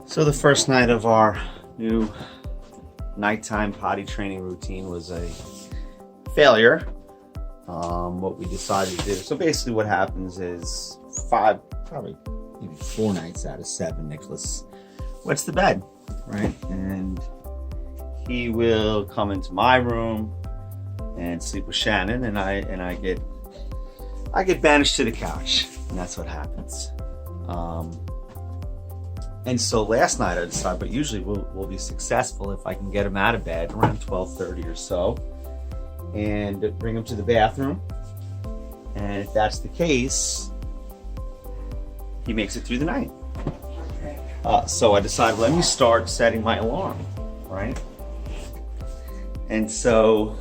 So the first night of our new nighttime potty training routine was a failure. What we decided to do. So basically what happens is probably maybe 4 nights out of 7, Nicholas wets the bed, right? And he will come into my room and sleep with Shannon, and I get banished to the couch, and that's what happens. And so last night I decided, but usually we'll be successful if I can get him out of bed around 12:30 or so and bring him to the bathroom. And if that's the case, he makes it through the night. So I decided, let me start setting my alarm, right? And so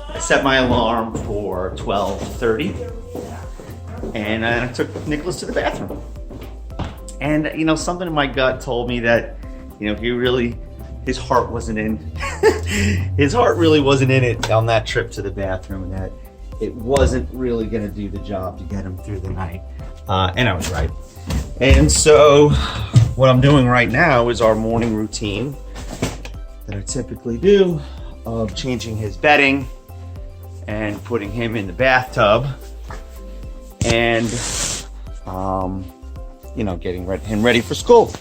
I set my alarm for 12:30, and I took Nicholas to the bathroom. And something in my gut told me that his heart wasn't in his heart really wasn't in it on that trip to the bathroom, and that it wasn't really going to do the job to get him through the night. And I was right. And so what I'm doing right now is our morning routine that I typically do of changing his bedding and putting him in the bathtub and getting him ready for school.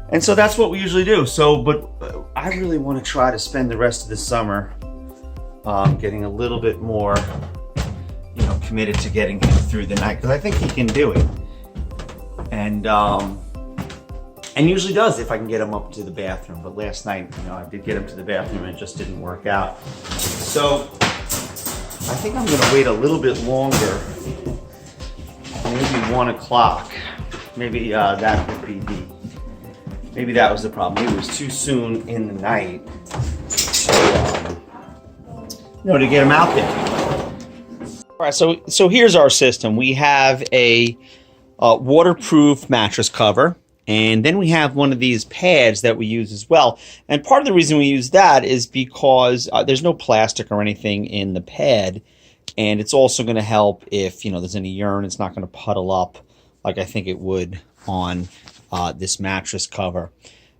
And so that's what we usually do. But I really want to try to spend the rest of the summer getting a little bit more, committed to getting him through the night, because I think he can do it. And usually does if I can get him up to the bathroom. But last night, I did get him to the bathroom and it just didn't work out. So I think I'm gonna wait a little bit longer, maybe 1 o'clock. Maybe maybe that was the problem. Maybe it was too soon in the night to get him out there. All right, so here's our system. We have a waterproof mattress cover, and then we have one of these pads that we use as well. And part of the reason we use that is because there's no plastic or anything in the pad, and it's also going to help if there's any urine. It's not going to puddle up like I think it would on this mattress cover.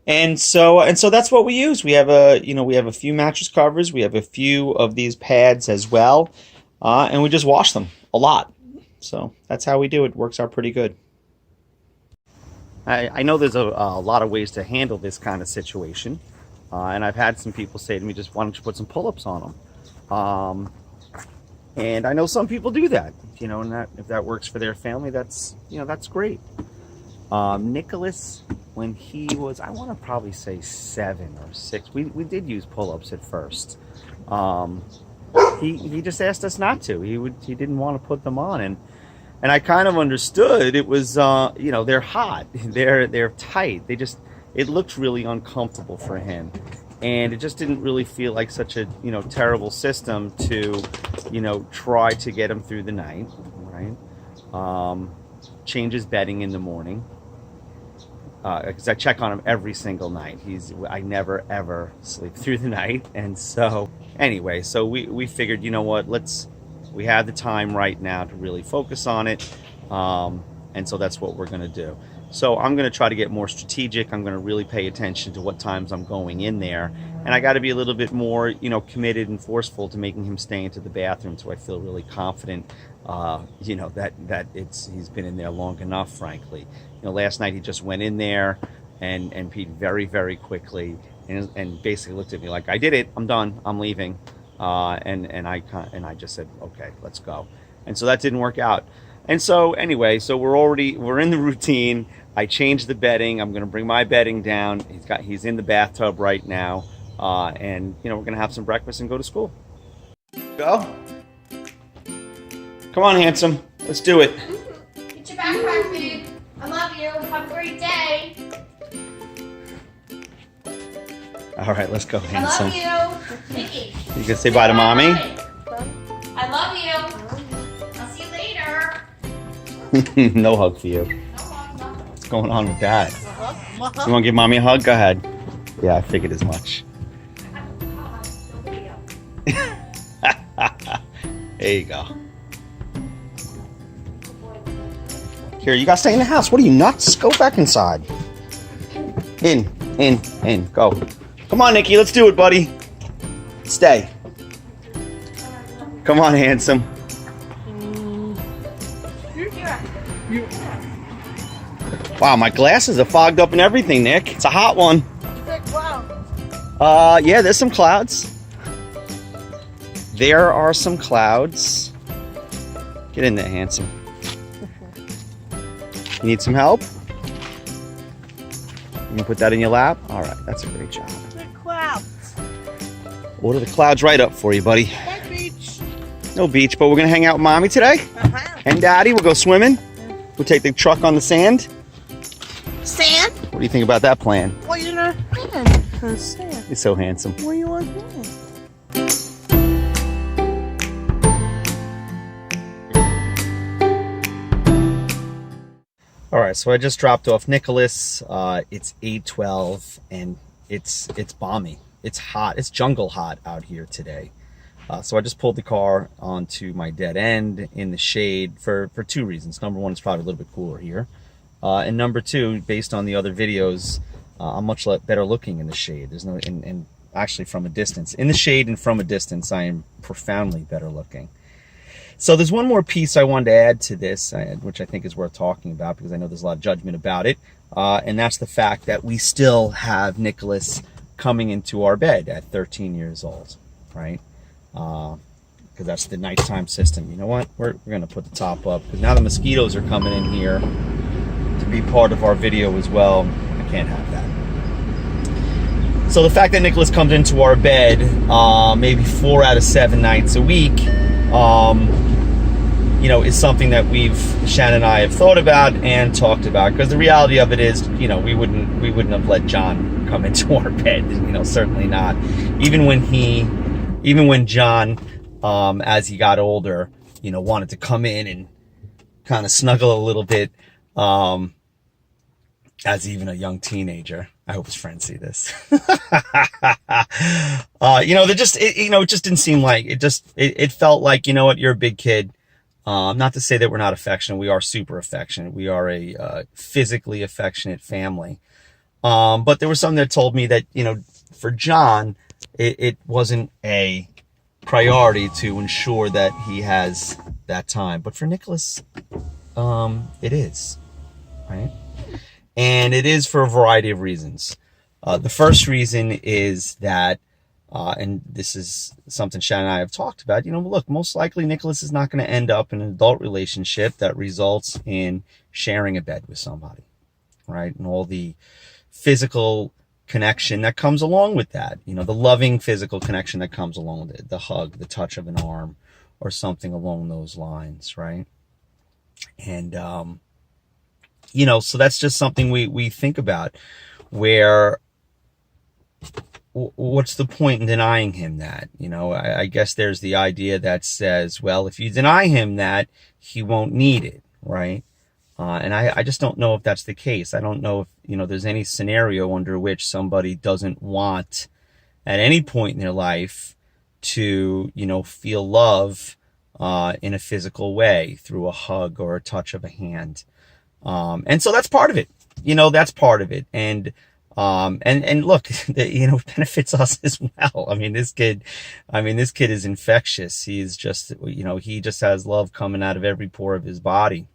And so that's what we use. We have a few mattress covers. We have a few of these pads as well, and we just wash them a lot. So that's how we do it. It works out pretty good. I know there's a lot of ways to handle this kind of situation, and I've had some people say to me, just why don't you put some pull-ups on them? And I know some people do that, and if that works for their family, that's great. Nicholas, when he was, I want to probably say 7 or 6, we did use pull-ups at first. He just asked us not to. He didn't want to put them on, and I kind of understood. It was they're hot, they're tight. It looked really uncomfortable for him, and it just didn't really feel like such a terrible system to try to get him through the night, right? Change his bedding in the morning, because I check on him every single night. I never ever sleep through the night. And so anyway, so we figured, we have the time right now to really focus on it, and so that's what we're going to do. So I'm going to try to get more strategic. I'm going to really pay attention to what times I'm going in there, and I got to be a little bit more committed and forceful to making him stay into the bathroom, so I feel really confident that he's been in there long enough, frankly. Last night he just went in there and peed very, very quickly, and basically looked at me like, I did it, I'm done, I'm leaving. And I just said, okay, let's go. And so that didn't work out. And so anyway, so we're in the routine. I changed the bedding. I'm going to bring my bedding down. He's in the bathtub right now. And we're going to have some breakfast and go to school. Go. Come on, handsome. Let's do it. Get your backpack, babe. I love you. Have a great day. All right, let's go, handsome. I love you. Nikki. You can say bye to mommy. I love you. I'll see you later. No hug for you. No hug, no. What's going on with that? You want to give mommy a hug? Go ahead. Yeah, I figured as much. There you go. Here, you gotta stay in the house. What are you, nuts? Go back inside. In. Go. Come on, Nikki. Let's do it, buddy. Stay. Come on, handsome. Wow, my glasses are fogged up and everything, Nick. It's a hot one. Yeah, there's some clouds. There are some clouds. Get in there, handsome. You need some help? You can put that in your lap? All right, that's a great job. The clouds. Order the clouds right up for you, buddy. No beach. No beach, but we're gonna hang out with Mommy today. And Daddy, we'll go swimming. We'll take the truck on the sand. Sand? What do you think about that plan? Well, you're not playing. Sand. You're so handsome. What do you want to All right, so I just dropped off Nicholas. It's 8:12, and it's balmy. It's hot. It's jungle hot out here today. So I just pulled the car onto my dead end in the shade for two reasons. Number one, it's probably a little bit cooler here. And number two, based on the other videos, I'm much better looking in the shade. There's no, and actually from a distance. In the shade and from a distance, I am profoundly better looking. So there's one more piece I wanted to add to this, which I think is worth talking about because I know there's a lot of judgment about it. And that's the fact that we still have Nicholas coming into our bed at 13 years old, right? Because that's the nighttime system. You know what? We're going to put the top up because now the mosquitoes are coming in here to be part of our video as well. I can't have that. So the fact that Nicholas comes into our bed maybe 4 out of 7 nights a week, you know, is something that Shannon and I have thought about and talked about. Because the reality of it is, you know, we wouldn't have let John come into our bed. You know, certainly not. Even when John, as he got older, you know, wanted to come in and kind of snuggle a little bit, as even a young teenager. I hope his friends see this. You know, it just didn't seem like it felt like, you know what, you're a big kid. Not to say that we're not affectionate. We are super affectionate. We are a physically affectionate family. But there was something that told me that, you know, for John, it wasn't a priority to ensure that he has that time. But for Nicholas, it is, right? And it is for a variety of reasons. The first reason is that, and this is something Shannon and I have talked about, you know, look, most likely Nicholas is not going to end up in an adult relationship that results in sharing a bed with somebody, right? And all the physical connection that comes along with that, you know, the loving physical connection that comes along with it, the hug, the touch of an arm, or something along those lines, right? And, you know, so that's just something we think about, where what's the point in denying him that? You know, I guess there's the idea that says, well, if you deny him that, he won't need it, right? And I just don't know if that's the case. I don't know if, you know, there's any scenario under which somebody doesn't want at any point in their life to, you know, feel love in a physical way through a hug or a touch of a hand. And so that's part of it, you know, that's part of it. And look, you know, it benefits us as well. I mean, this kid is infectious. He's just, you know, he just has love coming out of every pore of his body.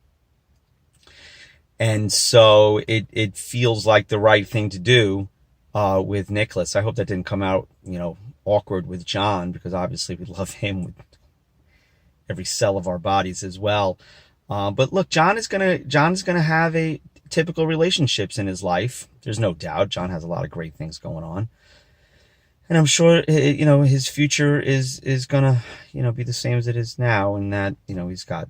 And so it feels like the right thing to do, with Nicholas. I hope that didn't come out, you know, awkward with John, because obviously we love him with every cell of our bodies as well. But look, John is gonna have a typical relationships in his life. There's no doubt. John has a lot of great things going on, and I'm sure, you know, his future is gonna, you know, be the same as it is now, in that, you know, he's got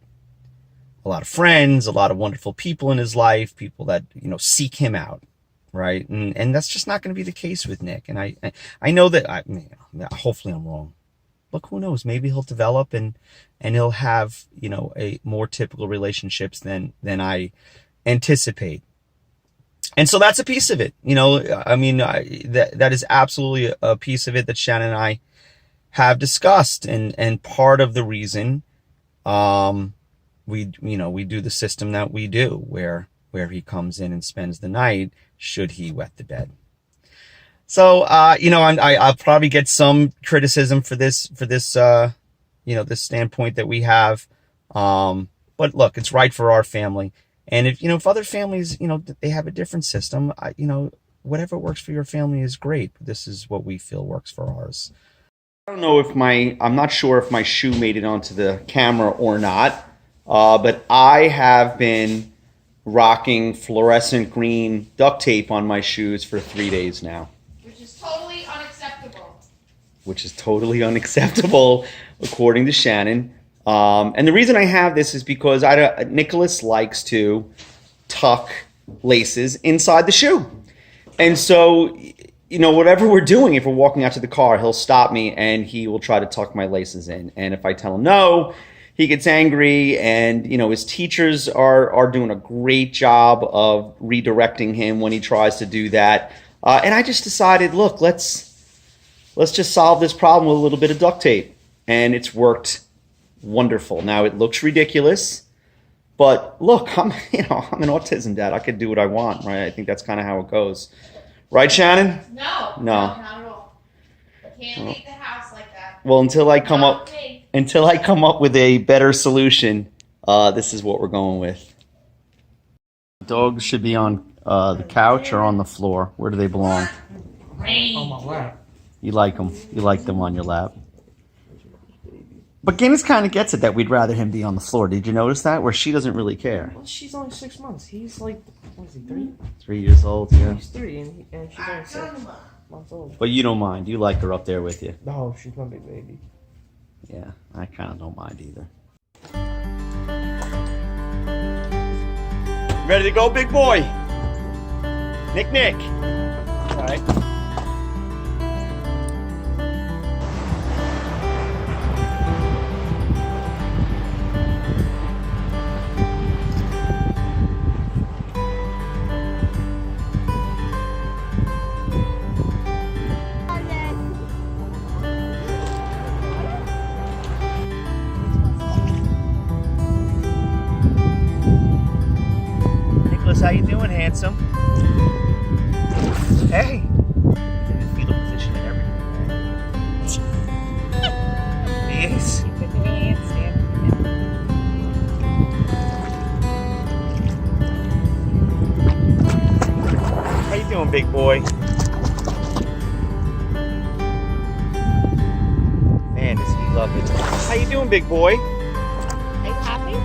a lot of friends, a lot of wonderful people in his life, people that, you know, seek him out, right? And that's just not going to be the case with Nick. And I know that hopefully I'm wrong. Look, who knows? Maybe he'll develop and he'll have, you know, a more typical relationships than I anticipate. And so that's a piece of it. You know, I mean, that is absolutely a piece of it that Shannon and I have discussed. And part of the reason, we do the system that we do, where where he comes in and spends the night should he wet the bed. So, I'll probably get some criticism for this, this standpoint that we have. But look, it's right for our family. And if other families, they have a different system, whatever works for your family is great. But this is what we feel works for ours. I don't know I'm not sure if my shoe made it onto the camera or not. But I have been rocking fluorescent green duct tape on my shoes for 3 days now. Which is totally unacceptable. Which is totally unacceptable, according to Shannon. And the reason I have this is because Nicholas likes to tuck laces inside the shoe. And so, whatever we're doing, if we're walking out to the car, he'll stop me and he will try to tuck my laces in. And if I tell him no, he gets angry. And, his teachers are doing a great job of redirecting him when he tries to do that. And I just decided, look, let's just solve this problem with a little bit of duct tape. And it's worked wonderful. Now, it looks ridiculous, but look, I'm an autism dad. I could do what I want, right? I think that's kind of how it goes. Right, Shannon? No, not at all. I can't leave the house like that. Well, until I come up with a better solution, this is what we're going with. Dogs should be on the couch or on the floor. Where do they belong? On my lap. You like them. You like them on your lap. But Guinness kind of gets it that we'd rather him be on the floor. Did you notice that? Where she doesn't really care. Well, she's only 6 months. He's like, what is he, 3? 3 years old, yeah. He's 3 and she's only 6 months old. But you don't mind. You like her up there with you. No, she's my big baby. Yeah, I kind of don't mind either. Ready to go, big boy? Nick. All right. How you doing, handsome? Hey! He's in the fetal position and everything, man. He is. How you doing, big boy? Man, does he love it. How you doing, big boy? Are you happy?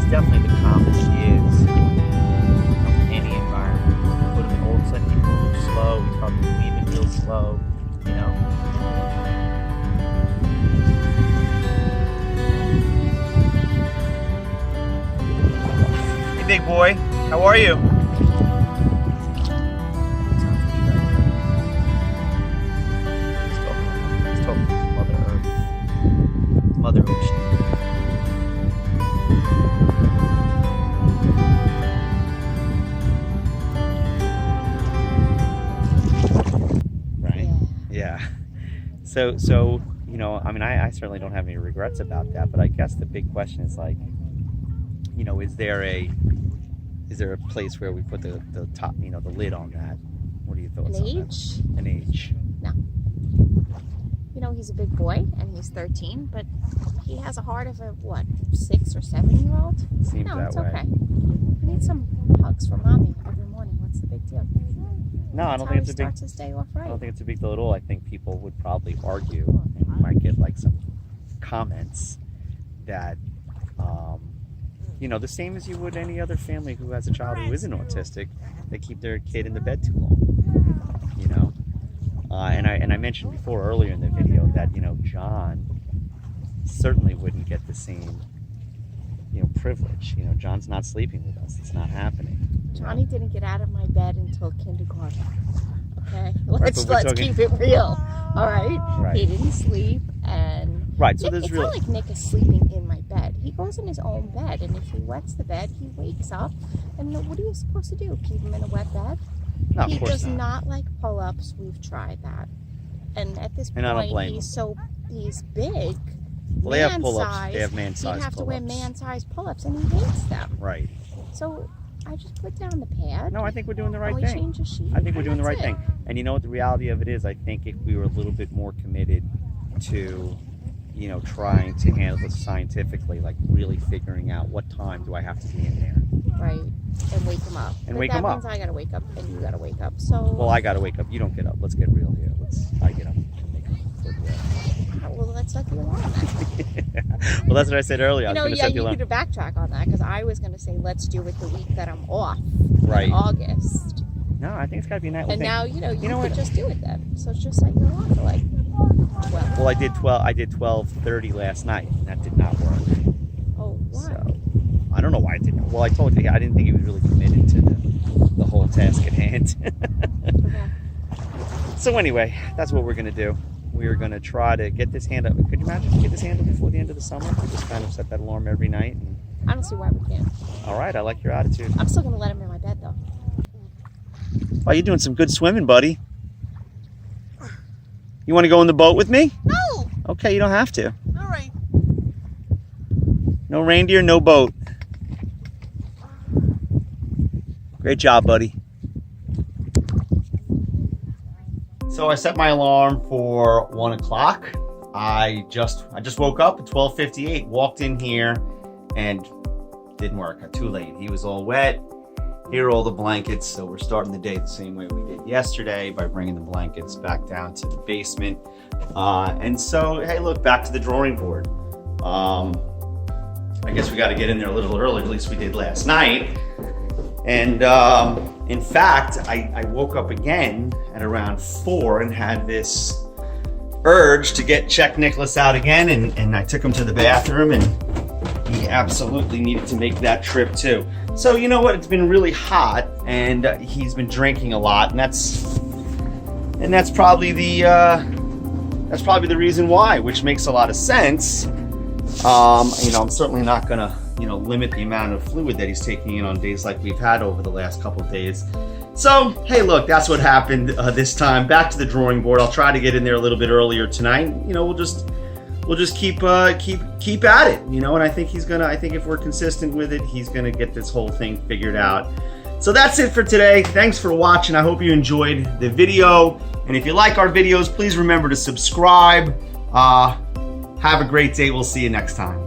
Definitely the calmest he is from any environment. Put him in all of a sudden he moves slow, he's probably leaving real slow, Hey big boy, how are you? He's talking to Mother Earth. Mother Ocean. So I certainly don't have any regrets about that, but I guess the big question is like, is there a place where we put the top, the lid on that? What are your thoughts on age? that? An age? No. He's a big boy and he's 13, but he has a heart of a 6 or 7-year-old? Seems no, that it's way. okay. He needs some hugs from mommy every morning. What's the big deal? No, I don't think it's a big. Starts his day off right. I don't think it's a big deal at all. I think people would probably argue, and you might get like some comments that, the same as you would any other family who has a child who isn't autistic, they keep their kid in the bed too long. And I mentioned before earlier in the video that John certainly wouldn't get the same privilege. John's not sleeping with us. It's not happening. Johnny didn't get out of my bed until kindergarten. Okay, Let's keep it real. All right. Right. He didn't sleep, and Right. So it's not like Nick is sleeping in my bed. He goes in his own bed, and if he wets the bed, he wakes up. And what are you supposed to do? Keep him in a wet bed? No, of He course does not. not like pull-ups. We've tried that, and at this And I don't point, blame he's him. so these big Well, they have man pull-ups. size. They have man He'd size have to wear pull-ups. man-sized pull-ups, and he hates them. Right. So I just put down the pad. No, I think we're doing the right we thing. change a sheet. I think we're doing the right that's thing. And you know what the reality of it is? I think if we were a little bit more committed to, you know, trying to handle this scientifically, like really figuring out what time do I have to be in there. Right. And wake him up. And But wake that him up. means I gotta wake up and you gotta wake up. So Well, I gotta wake up. You don't get up. Let's get real here. I get up. well, let's set the alarm then. Well, that's what I said earlier. I You was know, going to yeah, set the you alarm. could backtrack on that because I was gonna say let's do it the week that I'm off. Right. August. No, I think it's got to be a nightly And thing. now you know what? could just do it then. So it's just set your alarm for like 12. Well, I did 12:30 last night, and that did not work. Oh, why? So I don't know why it didn't. Well, I told you, I didn't think he was really committed to the whole task at hand. Okay. So anyway, that's what we're going to do. We are going to try to get this hand up. Could you imagine get this hand up before the end of the summer? We just kind of set that alarm every night. And... I don't see why we can't. All right, I like your attitude. I'm still gonna let him in my bed though. Oh, you're doing some good swimming, buddy. You want to go in the boat with me? No. Okay, you don't have to. All right. No reindeer, no boat. Great job, buddy. So I set my alarm for 1 o'clock. I just woke up at 12:58, walked in here, and didn't work. Too late. He was all wet. Here are all the blankets. So we're starting the day the same way we did yesterday by bringing the blankets back down to the basement. And so, hey, look, back to the drawing board. I guess we got to get in there a little early. At least we did last night. And in fact, I woke up again at around 4 and had this urge to check Nicholas out again. And I took him to the bathroom, and he absolutely needed to make that trip too. So you know what? It's been really hot, and he's been drinking a lot, and that's probably the reason why, which makes a lot of sense. You know, I'm certainly not gonna, you know, limit the amount of fluid that he's taking in on days like we've had over the last couple of days. So, hey, look, that's what happened this time. Back to the drawing board. I'll try to get in there a little bit earlier tonight. You know, we'll just keep at it, you know. And I think I think if we're consistent with it, he's gonna get this whole thing figured out. So that's it for today. Thanks for watching. I hope you enjoyed the video. And if you like our videos, please remember to subscribe. Have a great day. We'll see you next time.